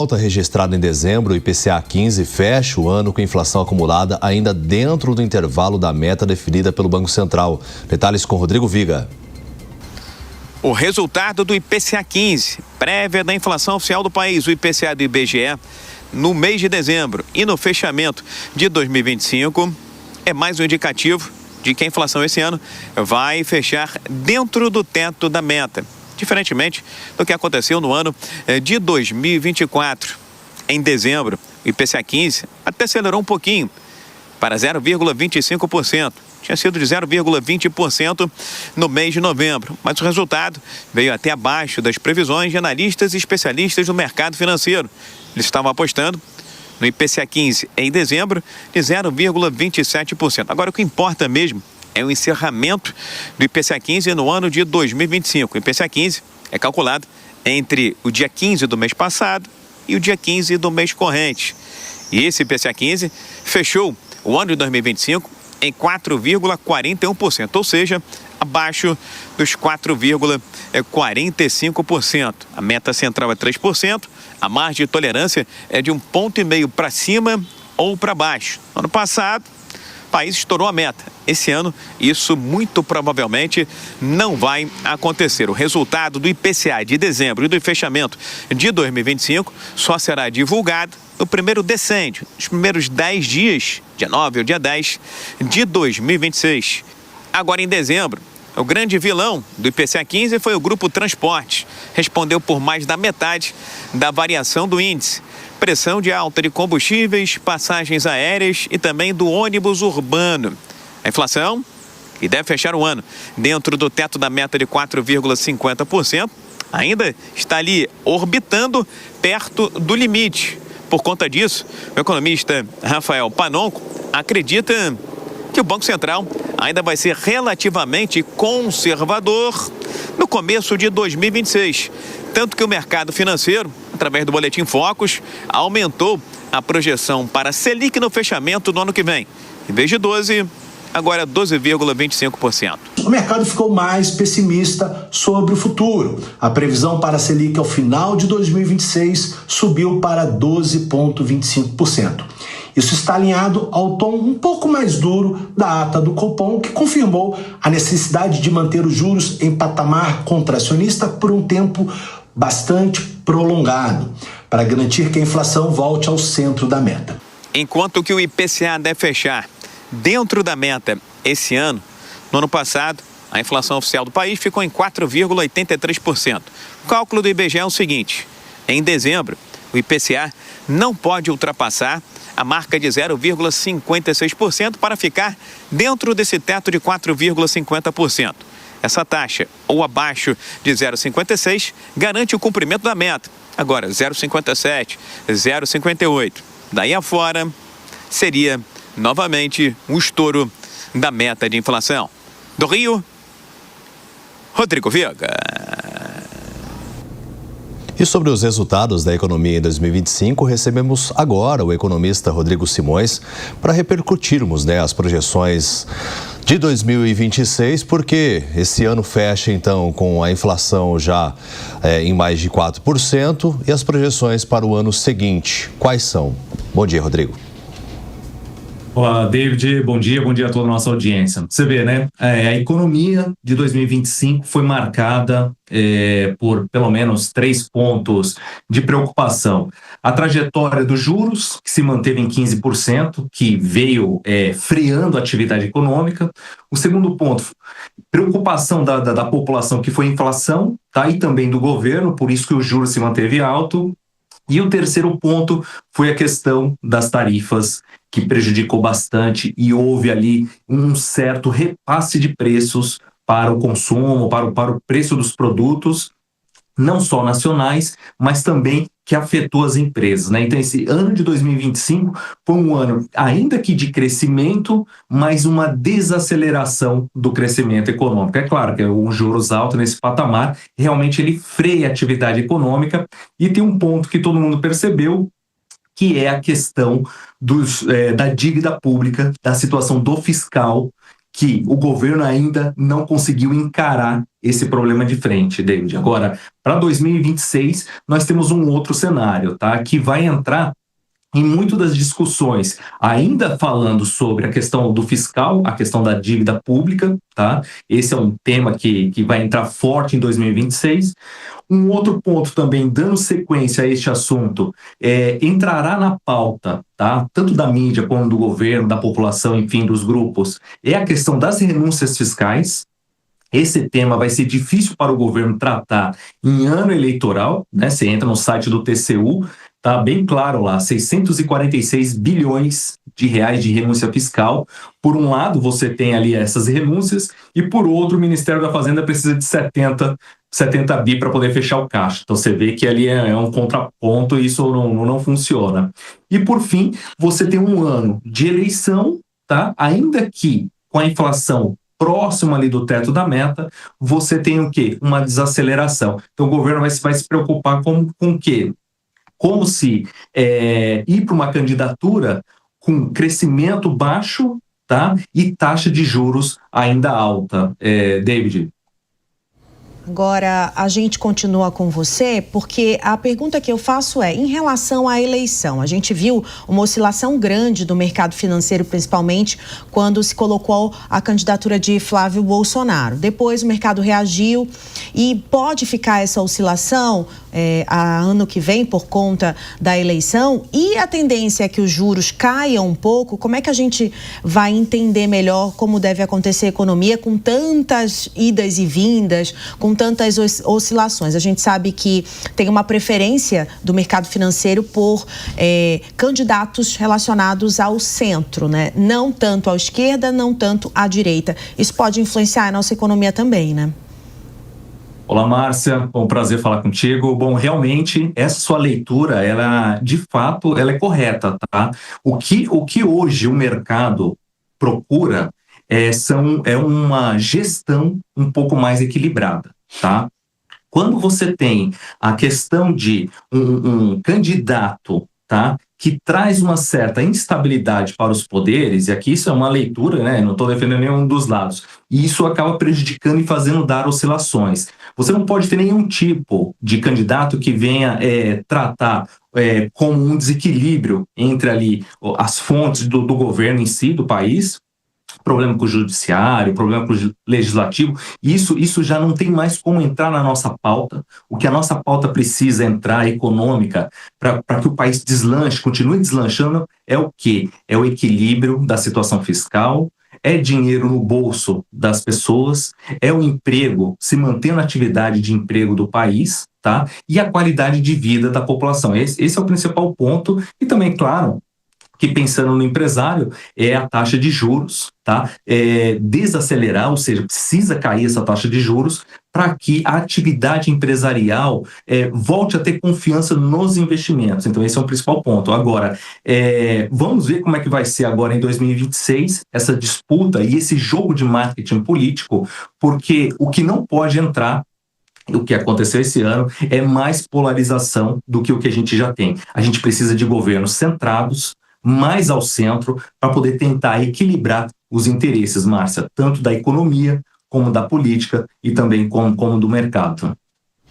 Alta registrada em dezembro, o IPCA 15 fecha o ano com inflação acumulada ainda dentro do intervalo da meta definida pelo Banco Central. Detalhes com Rodrigo Viga. O resultado do IPCA 15, prévia da inflação oficial do país, o IPCA do IBGE, no mês de dezembro e no fechamento de 2025, é mais um indicativo de que a inflação esse ano vai fechar dentro do teto da meta, diferentemente do que aconteceu no ano de 2024. Em dezembro, o IPCA 15 até acelerou um pouquinho para 0,25%. Tinha sido de 0,20% no mês de novembro, mas o resultado veio até abaixo das previsões de analistas e especialistas do mercado financeiro. Eles estavam apostando no IPCA 15 em dezembro de 0,27%. Agora, o que importa mesmo é o encerramento do IPCA 15 no ano de 2025. O IPCA 15 é calculado entre o dia 15 do mês passado e o dia 15 do mês corrente. E esse IPCA 15 fechou o ano de 2025 em 4,41%, ou seja, abaixo dos 4,45%. A meta central é 3%, a margem de tolerância é de 1,5 ponto para cima ou para baixo. No ano passado, o país estourou a meta. Esse ano, isso muito provavelmente não vai acontecer. O resultado do IPCA de dezembro e do fechamento de 2025 só será divulgado no primeiro decênio, nos primeiros 10 dias, dia 9 ou dia 10 de 2026. Agora, em dezembro, o grande vilão do IPCA 15 foi o Grupo Transporte. Respondeu por mais da metade da variação do índice. Pressão de alta de combustíveis, passagens aéreas e também do ônibus urbano. A inflação, que deve fechar o ano dentro do teto da meta de 4,50%, ainda está ali orbitando perto do limite. Por conta disso, o economista Rafael Panonco acredita que o Banco Central ainda vai ser relativamente conservador no começo de 2026. Tanto que o mercado financeiro, através do Boletim Focus, aumentou a projeção para a Selic no fechamento do ano que vem. Em vez de 12%, agora 12,25%. O mercado ficou mais pessimista sobre o futuro. A previsão para a Selic ao final de 2026 subiu para 12,25%. Isso está alinhado ao tom um pouco mais duro da ata do Copom, que confirmou a necessidade de manter os juros em patamar contracionista por um tempo bastante prolongado, para garantir que a inflação volte ao centro da meta. Enquanto que o IPCA deve fechar dentro da meta esse ano, no ano passado, a inflação oficial do país ficou em 4,83%. O cálculo do IBGE é o seguinte: em dezembro, o IPCA não pode ultrapassar a marca de 0,56% para ficar dentro desse teto de 4,50%. Essa taxa, ou abaixo de 0,56, garante o cumprimento da meta. Agora, 0,57, 0,58. Daí afora, seria novamente um estouro da meta de inflação. Do Rio, Rodrigo Viga. E sobre os resultados da economia em 2025, recebemos agora o economista Rodrigo Simões para repercutirmos as projeções de 2026, porque esse ano fecha então com a inflação já em mais de 4% e as projeções para o ano seguinte. Quais são? Bom dia, Rodrigo. Olá, David, bom dia a toda a nossa audiência. Você vê, né? A economia de 2025 foi marcada por pelo menos 3 pontos de preocupação. A trajetória dos juros, que se manteve em 15%, que veio freando a atividade econômica. O segundo ponto, preocupação da população, que foi a inflação, tá? E também do governo, por isso que o juro se manteve alto. E o terceiro ponto foi a questão das tarifas, que prejudicou bastante e houve ali um certo repasse de preços para o consumo, para o preço dos produtos, não só nacionais, mas também que afetou as empresas, né? Então, esse ano de 2025 foi um ano, ainda que de crescimento, mas uma desaceleração do crescimento econômico. É claro que um juros alto nesse patamar, realmente ele freia a atividade econômica, e tem um ponto que todo mundo percebeu, que é a questão da dívida pública, da situação do fiscal, que o governo ainda não conseguiu encarar esse problema de frente, David. Agora, para 2026, nós temos um outro cenário, tá? Que vai entrar em muitas das discussões, ainda falando sobre a questão do fiscal, a questão da dívida pública, tá? Esse é um tema que vai entrar forte em 2026. Um outro ponto também, dando sequência a este assunto, entrará na pauta, tá? Tanto da mídia como do governo, da população, enfim, dos grupos, é a questão das renúncias fiscais. Esse tema vai ser difícil para o governo tratar em ano eleitoral, né? Você entra no site do TCU, tá bem claro lá, 646 bilhões de reais de renúncia fiscal. Por um lado, você tem ali essas renúncias, e por outro, o Ministério da Fazenda precisa de 70 bi para poder fechar o caixa. Então você vê que ali é um contraponto e isso não funciona. E por fim, você tem um ano de eleição, tá? Ainda que com a inflação próximo ali do teto da meta, você tem o quê? Uma desaceleração. Então o governo vai se preocupar com o quê? Como se ir para uma candidatura com crescimento baixo, tá? E taxa de juros ainda alta. David? Agora, a gente continua com você, porque a pergunta que eu faço é, em relação à eleição, a gente viu uma oscilação grande do mercado financeiro, principalmente quando se colocou a candidatura de Flávio Bolsonaro. Depois o mercado reagiu e pode ficar essa oscilação ano que vem por conta da eleição, e a tendência é que os juros caiam um pouco. Como é que a gente vai entender melhor como deve acontecer a economia com tantas idas e vindas, com tantas oscilações? A gente sabe que tem uma preferência do mercado financeiro por candidatos relacionados ao centro, né? Não tanto à esquerda, não tanto à direita. Isso pode influenciar a nossa economia também, né? Olá, Márcia, um prazer falar contigo. Bom, realmente, essa sua leitura, ela, de fato, ela é correta, tá? O que hoje o mercado procura é uma gestão um pouco mais equilibrada, tá? Quando você tem a questão de um candidato, tá, que traz uma certa instabilidade para os poderes, e aqui isso é uma leitura, né, não estou defendendo nenhum dos lados, e isso acaba prejudicando e fazendo dar oscilações. Você não pode ter nenhum tipo de candidato que venha tratar como um desequilíbrio entre ali as fontes do governo em si, do país, problema com o judiciário, problema com o legislativo. Isso já não tem mais como entrar na nossa pauta. O que a nossa pauta precisa entrar, econômica, para que o país deslanche, continue deslanchando, é o quê? É o equilíbrio da situação fiscal, é dinheiro no bolso das pessoas, é o emprego, se mantendo a atividade de emprego do país, tá? E a qualidade de vida da população. Esse é o principal ponto. E também, claro, que pensando no empresário, é a taxa de juros, tá? Desacelerar, ou seja, precisa cair essa taxa de juros para que a atividade empresarial volte a ter confiança nos investimentos. Então, esse é o principal ponto. Agora, vamos ver como é que vai ser agora em 2026, essa disputa e esse jogo de marketing político, porque o que não pode entrar, o que aconteceu esse ano, é mais polarização do que o que a gente já tem. A gente precisa de governos centrados, mais ao centro, para poder tentar equilibrar os interesses, Márcia, tanto da economia, como da política e também como do mercado.